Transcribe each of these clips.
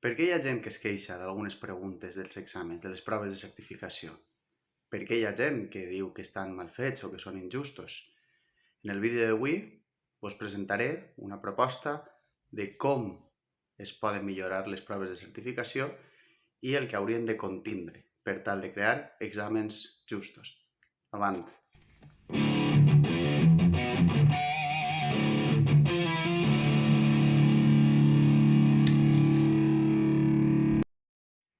Per què hi ha gent que es queixa d'algunes preguntes dels exàmens, de les proves de certificació? Per què hi ha gent que diu que estan mal fets o que són injustos? En el vídeo d'avui us presentaré una proposta de com es poden millorar les proves de certificació i el que haurien de contindre per tal de crear exàmens justos. Avant!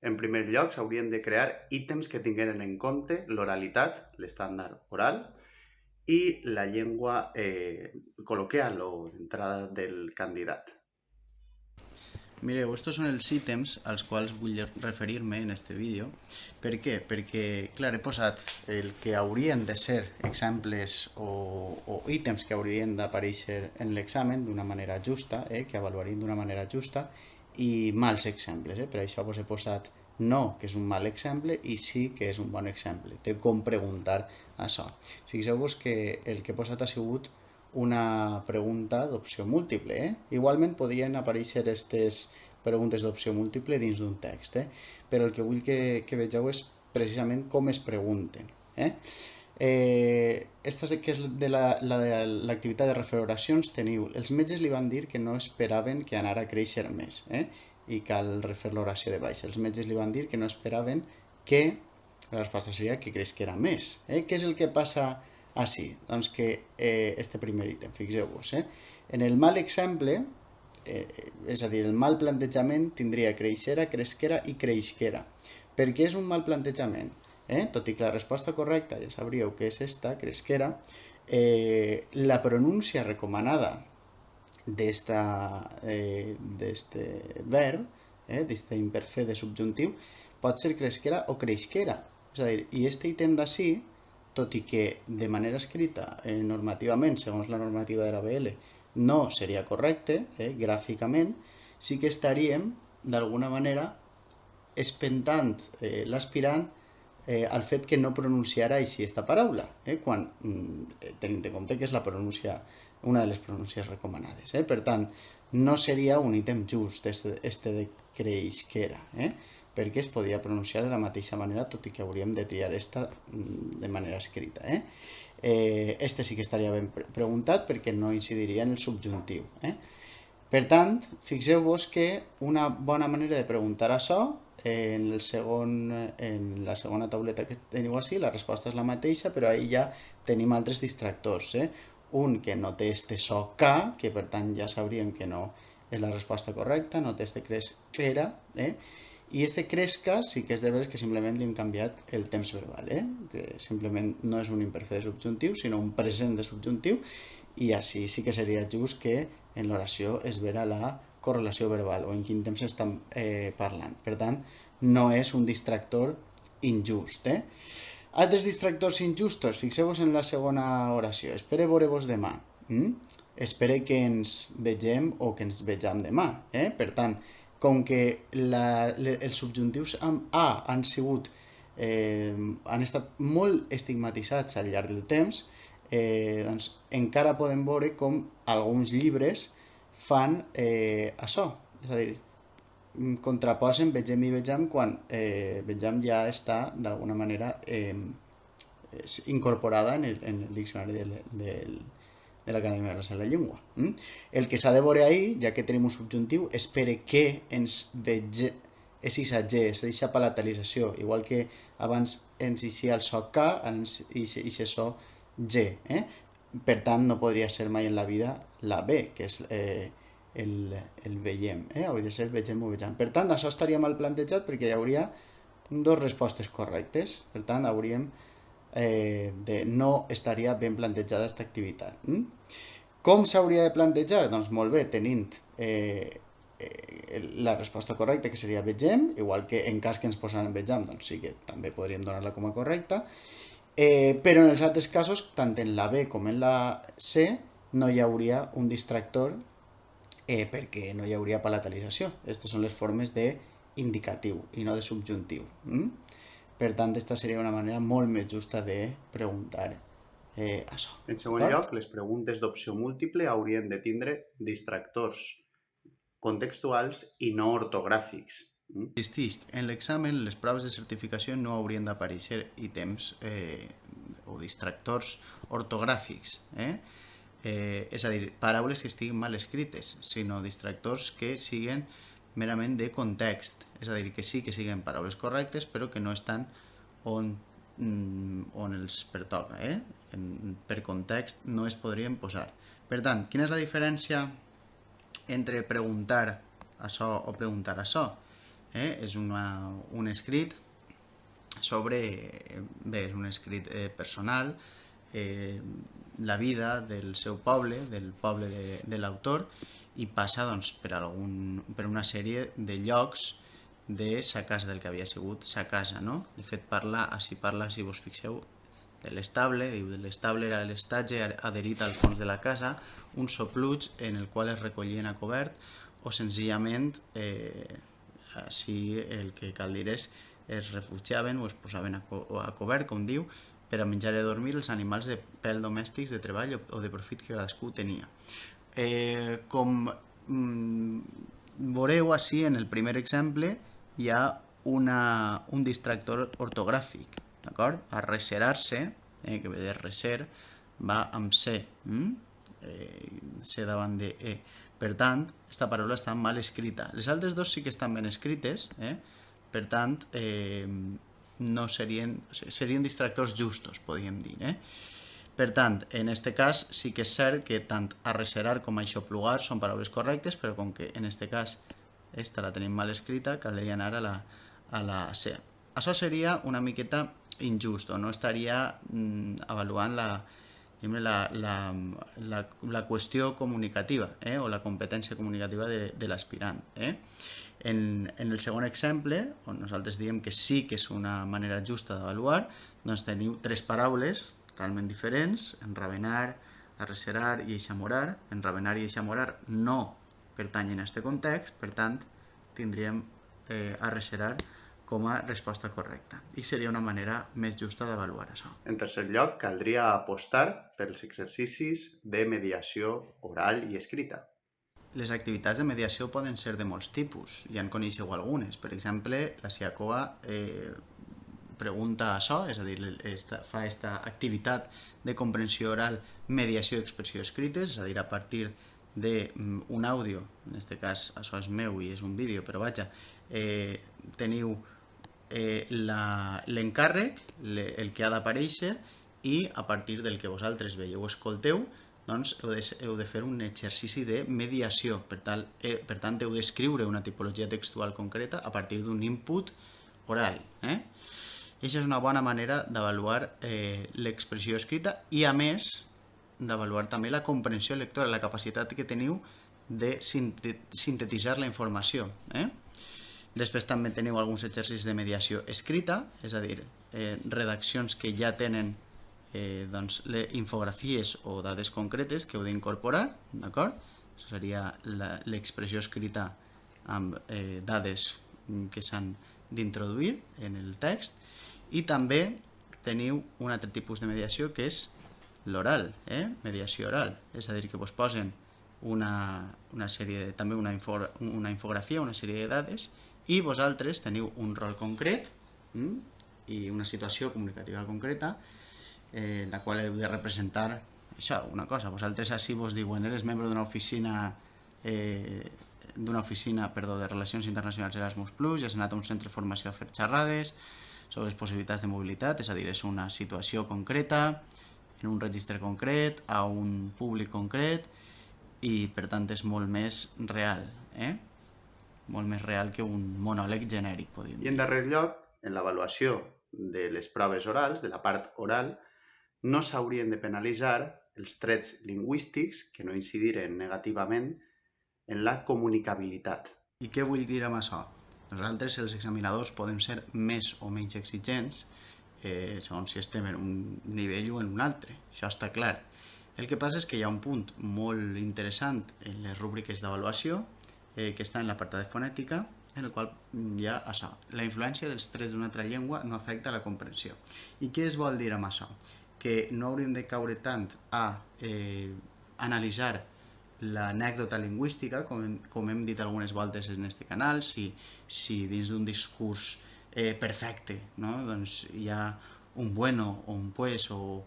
En primer lloc, s'haurien de crear ítems que tingueren en compte l'oralitat, l'estàndard oral, i la llengua col·loquial o d'entrada del candidat. Mireu, estos són els ítems als quals vull referir-me en este vídeo. Per què? Perquè, clar, he posat el que haurien de ser exemples o ítems que haurien d'aparèixer en l'examen d'una manera justa, que avaluarien d'una manera justa, i mals exemples. Per això vos he posat no, que és un mal exemple, i sí, que és un bon exemple, de com preguntar això. Fixeu-vos que el que he posat ha sigut una pregunta d'opció múltiple. Igualment podrien aparèixer aquestes preguntes d'opció múltiple dins d'un text, però el que vull que vegeu és precisament com es pregunten. Esta que és de l'activitat de refer oracions, teniu, els metges li van dir que no esperaven que anara a créixer més, i cal refer l'oració de baix. Els metges li van dir que no esperaven que, la resposta seria que cresquera més. Què és el que passa així? Doncs que este primer ítem, fixeu-vos, en el mal exemple, és a dir, el mal plantejament tindria creixera, cresquera i creixquera. Per què és un mal plantejament? Tot i que la resposta correcta ja sabríeu que és esta, cresquera, la pronúncia recomanada d'este verb, d'este imperfet de subjuntiu, pot ser cresquera o creixquera. És a dir, i este ítem d'ací, tot i que de manera escrita, normativament, segons la normativa de la BL, no seria correcte, gràficament, sí que estaríem, d'alguna manera, espentant l'aspirant al fet que no pronunciarà així esta paraula, quan tenint en compte que és una de les pronúncies recomanades. Per tant, no seria un ítem just este de creixquera, perquè es podia pronunciar de la mateixa manera, tot i que hauríem de triar esta de manera escrita. Este sí que estaria ben preguntat perquè no incidiria en el subjuntiu. Per tant, fixeu-vos que una bona manera de preguntar això, en la segona tauleta que teniu així, la resposta és la mateixa, però ahí ja tenim altres distractors. Un que no té este so K, que per tant ja sabríem que no és la resposta correcta, no té este cresquera, i este cresca sí que és de veres que simplement li hem canviat el temps verbal, que simplement no és un imperfet de subjuntiu, sinó un present de subjuntiu, i així sí que seria just que en l'oració es vera la correlació verbal o en quin temps estan parlant. Per tant, no és un distractor injust. Altres distractors injustos, fixeu-vos en la segona oració. Espere veure-vos demà. Espere que ens vegem o que ens vegem demà. Per tant, com que els subjuntius amb A han estat molt estigmatitzats al llarg del temps, doncs encara podem veure com alguns llibres fan això, és a dir, contraposen vegem i vegem quan vegem ja està d'alguna manera incorporada en el diccionari de l'Acadèmia de la Llengua. El que s'ha de veure ahí, ja que tenim un subjuntiu, espere que ens vegem, és G, és aquesta palatalització, igual que abans ens eixia el so K, ens eixe so G. Per tant, no podria ser mai en la vida la B, que és el veiem. Hauria de ser vegem o vegem. Per tant, això estaria mal plantejat perquè hi hauria dues respostes correctes. Per tant, no estaria ben plantejada aquesta activitat. Com s'hauria de plantejar? Doncs molt bé, tenint la resposta correcta, que seria vegem, igual que en cas que ens posaran vegem, doncs sí que també podríem donar-la com a correcta, però en els altres casos, tant en la B com en la C, no hi hauria un distractor perquè no hi hauria palatalització. Aquestes són les formes d'indicatiu i no de subjuntiu. Per tant, aquesta seria una manera molt més justa de preguntar això. En segon lloc, les preguntes d'opció múltiple haurien de tindre distractors. contextuals i no ortogràfics. Insistisc, en l'examen les proves de certificació no haurien d'aparèixer ítems o distractors ortogràfics, és a dir, paraules que estiguin mal escrites, sinó distractors que siguen merament de context, és a dir, que sí que siguen paraules correctes però que no estan on els pertoca, per context no es podrien posar. Per tant, quina és la diferència entre preguntar això o preguntar això? És un escrit sobre, bé, és un escrit personal, la vida del seu poble, del poble de l'autor, i passa doncs, per una sèrie de llocs de sa casa, del que havia sigut sa casa, no? De fet, si vos fixeu, de l'estable, diu, de l'estable era l'estatge adherit al fons de la casa, un sopluig en el qual es recollien a cobert, o senzillament, si el que cal dir és, es refugiaven o es posaven a cobert, com diu, per a menjar i dormir els animals de pèl domèstics, de treball o de profit que cadascú tenia. Com veureu així, en el primer exemple, hi ha un distractor ortogràfic, d'acord? Arrecerar-se, que ve de recer, va amb C, C davant de E. Per tant, aquesta paraula està mal escrita. Les altres dos sí que estan ben escrites, per tant, no serien distractors justos, podríem dir. Per tant, en aquest cas sí que és cert que tant arrecerar com aixoplugar són paraules correctes, però com que en aquest cas esta la tenim mal escrita, caldria anar a la C. Això seria una miqueta injust, o no estaria avaluant la qüestió comunicativa o la competència comunicativa de l'aspirant. En el segon exemple, on nosaltres diem que sí que és una manera justa d'avaluar, doncs teniu tres paraules totalment diferents: enravenar, arrecerar i eixamorar. Enravenar i eixamorar no pertanyen a aquest context, per tant, tindríem arrecerar com a resposta correcta. I seria una manera més justa d'avaluar això. En tercer lloc, caldria apostar pels exercicis de mediació oral i escrita. Les activitats de mediació poden ser de molts tipus, ja en coneixeu algunes. Per exemple, la SIACOA pregunta això, és a dir, fa aquesta activitat de comprensió oral, mediació i expressió escrites, és a dir, a partir d'un àudio, en aquest cas això és meu i és un vídeo, però vaja, teniu l'encàrrec, el que ha d'aparèixer, i a partir del que vosaltres veieu o escolteu, doncs heu de fer un exercici de mediació. Per tant, heu d'escriure una tipologia textual concreta a partir d'un input oral. Aquesta és una bona manera d'avaluar l'expressió escrita i, a més, d'avaluar també la comprensió lectora, la capacitat que teniu de sintetitzar la informació. Després també teniu alguns exercicis de mediació escrita, és a dir, redaccions que ja tenen infografies o dades concretes que heu d'incorporar, d'acord? Això seria l'expressió escrita amb dades que s'han d'introduir en el text. I també teniu un altre tipus de mediació que és l'oral, mediació oral, és a dir, que vos posen també una infografia, una sèrie de dades, i vosaltres teniu un rol concret i una situació comunicativa concreta en la qual heu de representar això, una cosa. Vosaltres així vos diuen, eres membre d'una oficina de Relacions Internacionals Erasmus+, ja has anat a un centre de formació a fer xerrades sobre les possibilitats de mobilitat, és a dir, és una situació concreta, en un registre concret, a un públic concret, i per tant és molt més real, molt més real que un monòleg genèric, podríem dir. I en darrer lloc, en l'avaluació de les proves orals, de la part oral, no s'haurien de penalitzar els trets lingüístics que no incidiren negativament en la comunicabilitat. I què vull dir amb això? Nosaltres, els examinadors, podem ser més o menys exigents segons si estem en un nivell o en un altre, això està clar. El que passa és que hi ha un punt molt interessant en les rúbriques d'avaluació que està en l'apartat de fonètica, en el qual hi ha això: la influència dels trets d'una altra llengua no afecta la comprensió. I què es vol dir amb això? Que no hauríem de caure tant a analitzar l'anècdota lingüística, com hem dit algunes voltes en aquest canal, si dins d'un discurs perfecte, no? Doncs hi ha un bueno o un pues o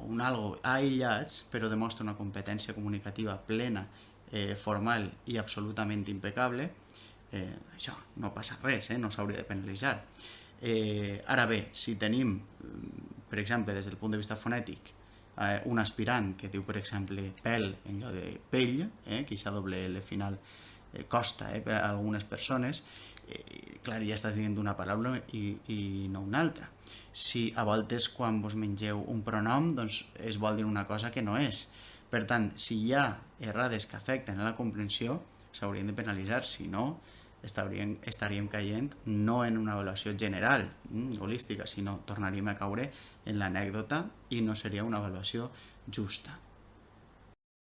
un algo aïllats, però demostra una competència comunicativa plena, formal i absolutament impecable, això no passa res, no s'hauria de penalitzar. Ara bé, si tenim, per exemple, des del punt de vista fonètic, un aspirant que diu, per exemple, pèl en lloc de pell, que aquesta doble L final costa per a algunes persones, clar, ja estàs dient una paraula i no una altra. Si a voltes quan vos mengeu un pronom, doncs es vol dir una cosa que no és. Per tant, si hi ha errades que afecten a la comprensió, s'haurien de penalitzar, si no estaríem caient no en una avaluació general, holística, sinó tornaríem a caure en l'anècdota i no seria una avaluació justa.